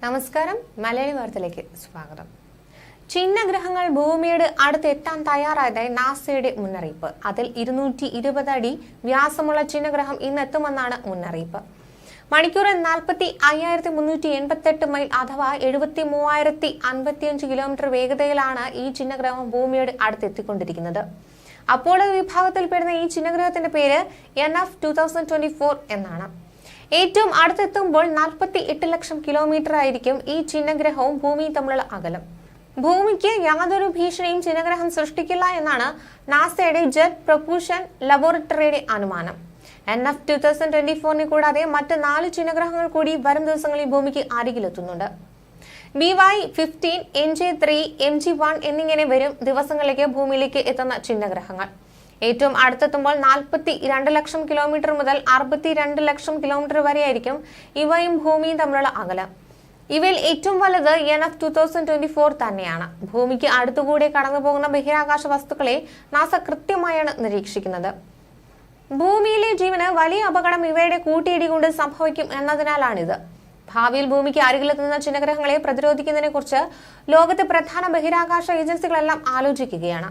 നമസ്കാരം, മലയാളി വാർത്തയിലേക്ക് സ്വാഗതം. ചിഹ്നഗ്രഹങ്ങൾ ഭൂമിയുടെ അടുത്തെത്താൻ തയ്യാറായതായി നാസയുടെ മുന്നറിയിപ്പ്. അതിൽ 220 അടി വ്യാസമുള്ള ചിഹ്നഗ്രഹം ഇന്നെത്തുമെന്നാണ് മുന്നറിയിപ്പ്. മണിക്കൂറിൽ 45,388 മൈൽ അഥവാ 73,055 കിലോമീറ്റർ വേഗതയിലാണ് ഈ ചിഹ്നഗ്രഹം ഭൂമിയുടെ അടുത്തെത്തിക്കൊണ്ടിരിക്കുന്നത്. അപ്പോളോ വിഭാഗത്തിൽപ്പെടുന്ന ഈ ചിഹ്നഗ്രഹത്തിന്റെ പേര് NF 2024 എന്നാണ്. ഏറ്റവും അടുത്തെത്തുമ്പോൾ 48 ലക്ഷം കിലോമീറ്റർ ആയിരിക്കും ഈ ചിഹ്നഗ്രഹവും ഭൂമിയും തമ്മിലുള്ള അകലം. ഭൂമിക്ക് യാതൊരു ഭീഷണിയും ചിഹ്നഗ്രഹം സൃഷ്ടിക്കില്ല എന്നാണ് നാസയുടെ ജെറ്റ് പ്രൊപൂഷൻ ലബോറട്ടറിയുടെ അനുമാനം. NF 2024 കൂടാതെ മറ്റ് 4 ചിഹ്നഗ്രഹങ്ങൾ കൂടി വരും ദിവസങ്ങളിൽ ഭൂമിക്ക് അരികിലെത്തുന്നുണ്ട്. BY-15, NJ-3, MG-1 എന്നിങ്ങനെ വരും ദിവസങ്ങളിലേക്ക് ഭൂമിയിലേക്ക് എത്തുന്ന ചിഹ്നഗ്രഹങ്ങൾ. ഏറ്റവും അടുത്തെത്തുമ്പോൾ 42 ലക്ഷം കിലോമീറ്റർ മുതൽ 62 ലക്ഷം കിലോമീറ്റർ വരെയായിരിക്കും ഇവയും ഭൂമിയും തമ്മിലുള്ള അകലം. ഇവയിൽ ഏറ്റവും വലുത് NF 2024 തന്നെയാണ്. ഭൂമിക്ക് അടുത്തുകൂടെ കടന്നുപോകുന്ന ബഹിരാകാശ വസ്തുക്കളെ നാസ കൃത്യമായാണ് നിരീക്ഷിക്കുന്നത്. ഭൂമിയിലെ ജീവന് വലിയ അപകടം ഇവയുടെ കൂട്ടിയിടി കൊണ്ട് സംഭവിക്കും എന്നതിനാലാണിത്. ഭാവിയിൽ ഭൂമിക്ക് അരികിലെത്തുന്ന ചിഹ്നഗ്രഹങ്ങളെ പ്രതിരോധിക്കുന്നതിനെ കുറിച്ച് ലോകത്തെ പ്രധാന ബഹിരാകാശ ഏജൻസികളെല്ലാം ആലോചിക്കുകയാണ്.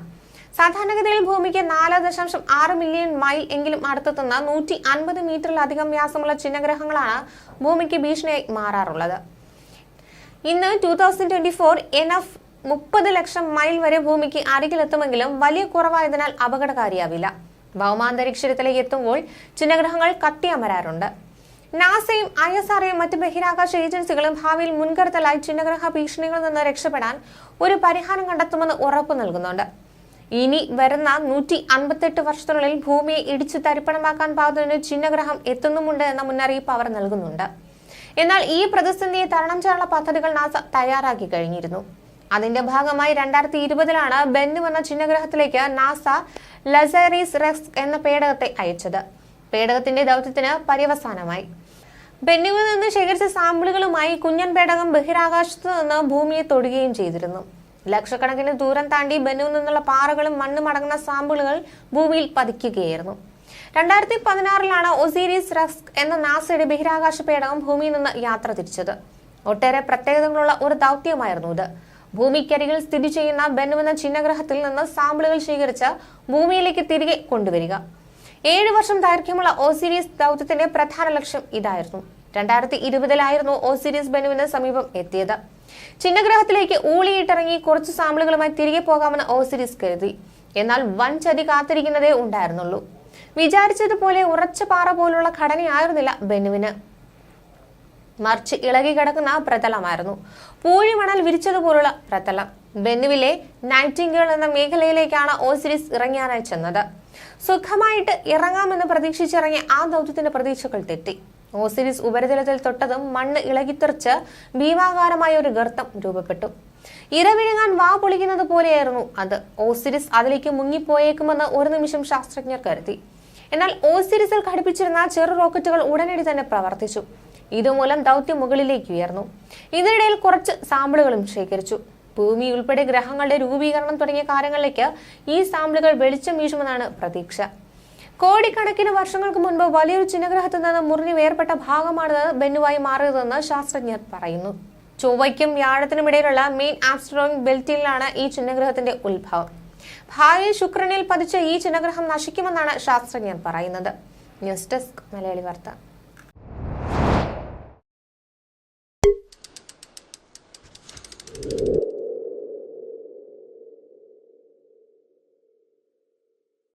സാധാരണഗതിയിൽ ഭൂമിക്ക് 4.6 മില്യൺ മൈൽ എങ്കിലും അടുത്തെത്തുന്ന 150 മീറ്ററിലധികം വ്യാസമുള്ള ചിഹ്നഗ്രഹങ്ങളാണ് ഭൂമിക്ക് ഭീഷണിയായി മാറാറുള്ളത്. ഇന്ന് 2024 NF 30 ലക്ഷം മൈൽ വരെ ഭൂമിക്ക് അരികിലെത്തുമെങ്കിലും വലിയ കുറവായതിനാൽ അപകടകാരിയാവില്ല. ഭൗമാന്തരീക്ഷത്തിലേക്ക് എത്തുമ്പോൾ ചിഹ്നഗ്രഹങ്ങൾ കത്തിയമരാറുണ്ട്. നാസയും ISROയും മറ്റ് ബഹിരാകാശ ഏജൻസികളും ഭാവിയിൽ മുൻകരുതലായി ചിഹ്നഗ്രഹ ഭീഷണികളിൽ നിന്ന് രക്ഷപ്പെടാൻ ഒരു പരിഹാരം കണ്ടെത്തുമെന്ന് ഉറപ്പു നൽകുന്നുണ്ട്. ഇനി വരുന്ന 158 വർഷത്തിനുള്ളിൽ ഭൂമിയെ ഇടിച്ചു തരിപ്പണമാക്കാൻ പാകത്തിന് ചിഹ്നഗ്രഹം എത്തുന്നുമുണ്ട് എന്ന മുന്നറിയിപ്പ് അവർ നൽകുന്നുണ്ട്. എന്നാൽ ഈ പ്രതിസന്ധിയെ തരണം ചെയ്യാനുള്ള പദ്ധതികൾ നാസ തയ്യാറാക്കി കഴിഞ്ഞിരുന്നു. അതിന്റെ ഭാഗമായി 2020 ബെന്നു എന്ന ചിഹ്നഗ്രഹത്തിലേക്ക് നാസ ലസാരിസ് റെക്സ് എന്ന പേടകത്തെ അയച്ചത്. പേടകത്തിന്റെ ദൗത്യത്തിന് പര്യവസാനമായി. ബെന്നുവിൽ നിന്ന് ശേഖരിച്ച സാമ്പിളുകളുമായി കുഞ്ഞൻ പേടകം ബഹിരാകാശത്ത് നിന്ന് ഭൂമിയെ തൊടുകയും ചെയ്തിരുന്നു. ലക്ഷക്കണക്കിന് ദൂരം താണ്ടി ബെന്നുവിൽ നിന്നുള്ള പാറകളും മണ്ണും അടങ്ങുന്ന സാമ്പിളുകൾ ഭൂമിയിൽ പതിക്കുകയായിരുന്നു. 2016 ഒസീരീസ് റെക്സ് എന്ന നാസയുടെ ബഹിരാകാശ പേടകം ഭൂമിയിൽ നിന്ന് യാത്ര തിരിച്ചത്. ഒട്ടേറെ പ്രത്യേകതകളുള്ള ഒരു ദൗത്യമായിരുന്നു ഇത്. ഭൂമിക്കരികിൽ സ്ഥിതി ചെയ്യുന്ന ബെന്നു എന്ന ചിഹ്നഗ്രഹത്തിൽ നിന്ന് സാമ്പിളുകൾ ശേഖരിച്ച് ഭൂമിയിലേക്ക് തിരികെ കൊണ്ടുവരിക. 7 വർഷം ദൈർഘ്യമുള്ള ഒസീരീസ് ദൗത്യത്തിന്റെ പ്രധാന ലക്ഷ്യം ഇതായിരുന്നു. 2020 ഒസീരീസ് ബെന്നുവിന് സമീപം എത്തിയത്. ചിഹ്നഗ്രഹത്തിലേക്ക് ഊളിയിട്ടിറങ്ങി കുറച്ച് സാമ്പിളുകളുമായി തിരികെ പോകാമെന്ന് ഒസീരീസ് കരുതി. എന്നാൽ വൻ ചതി കാത്തിരിക്കുന്നതേ ഉണ്ടായിരുന്നുള്ളൂ. വിചാരിച്ചതുപോലെ ഉറച്ച പാറ പോലുള്ള ഘടനയായിരുന്നില്ല ബെന്നുവിന്, മറിച്ച് ഇളകി കിടക്കുന്ന പ്രതലമായിരുന്നു. പൂഴിമണൽ വിരിച്ചതുപോലുള്ള പ്രതലം. ബെന്നുവിലെ നൈറ്റിംഗേൾ എന്ന മേഖലയിലേക്കാണ് ഒസീരീസ് ഇറങ്ങാനായി ചെന്നത്. സുഖമായിട്ട് ഇറങ്ങാമെന്ന് പ്രതീക്ഷിച്ചിറങ്ങിയ ആ ദൗത്യത്തിന്റെ പ്രതീക്ഷകൾ തെറ്റി. ഒസീരീസ് ഉപരിതലത്തിൽ തൊട്ടതും മണ്ണ് ഇളകിത്തെറിച്ച് ഭീമാകാരമായ ഒരു ഗർത്തം രൂപപ്പെട്ടു. ഇരവിഴുങ്ങാൻ വാ പൊളിക്കുന്നത് പോലെയായിരുന്നു അത്. ഒസീരീസ് അതിലേക്ക് മുങ്ങിപ്പോയേക്കുമെന്ന് ഒരു നിമിഷം ശാസ്ത്രജ്ഞർ കരുതി. എന്നാൽ ഒസീരീസിൽ ഘടിപ്പിച്ചിരുന്ന ചെറു റോക്കറ്റുകൾ ഉടനടി തന്നെ പ്രവർത്തിച്ചു. ഇതുമൂലം ദൗത്യം മുകളിലേക്ക് ഉയർന്നു. ഇതിനിടയിൽ കുറച്ച് സാമ്പിളുകളും ശേഖരിച്ചു. ഭൂമി ഉൾപ്പെടെ ഗ്രഹങ്ങളുടെ രൂപീകരണം തുടങ്ങിയ കാര്യങ്ങളിലേക്ക് ഈ സാമ്പിളുകൾ വെളിച്ചം വീശുമെന്നാണ് പ്രതീക്ഷ. കോടിക്കണക്കിന് വർഷങ്ങൾക്ക് മുൻപ് വലിയൊരു ചിഹ്നഗ്രഹത്തിൽ നിന്ന് മുറിഞ്ഞു വേർപെട്ട ഭാഗമാണ് ബെന്നുവായി മാറിയതെന്ന് ശാസ്ത്രജ്ഞർ പറയുന്നു. ചൊവ്വയ്ക്കും വ്യാഴത്തിനുമിടയിലുള്ള മെയിൻ ആസ്ട്രോയിഡ് ബെൽറ്റിലാണ് ഈ ചിഹ്നഗ്രഹത്തിന്റെ ഉത്ഭവം. ഭാവിയിൽ ശുക്രനിൽ പതിച്ച ഈ ചിഹ്നഗ്രഹം നശിക്കുമെന്നാണ് ശാസ്ത്രജ്ഞർ പറയുന്നത്. ന്യൂസ് ഡെസ്ക്, മലയാളി വാർത്ത.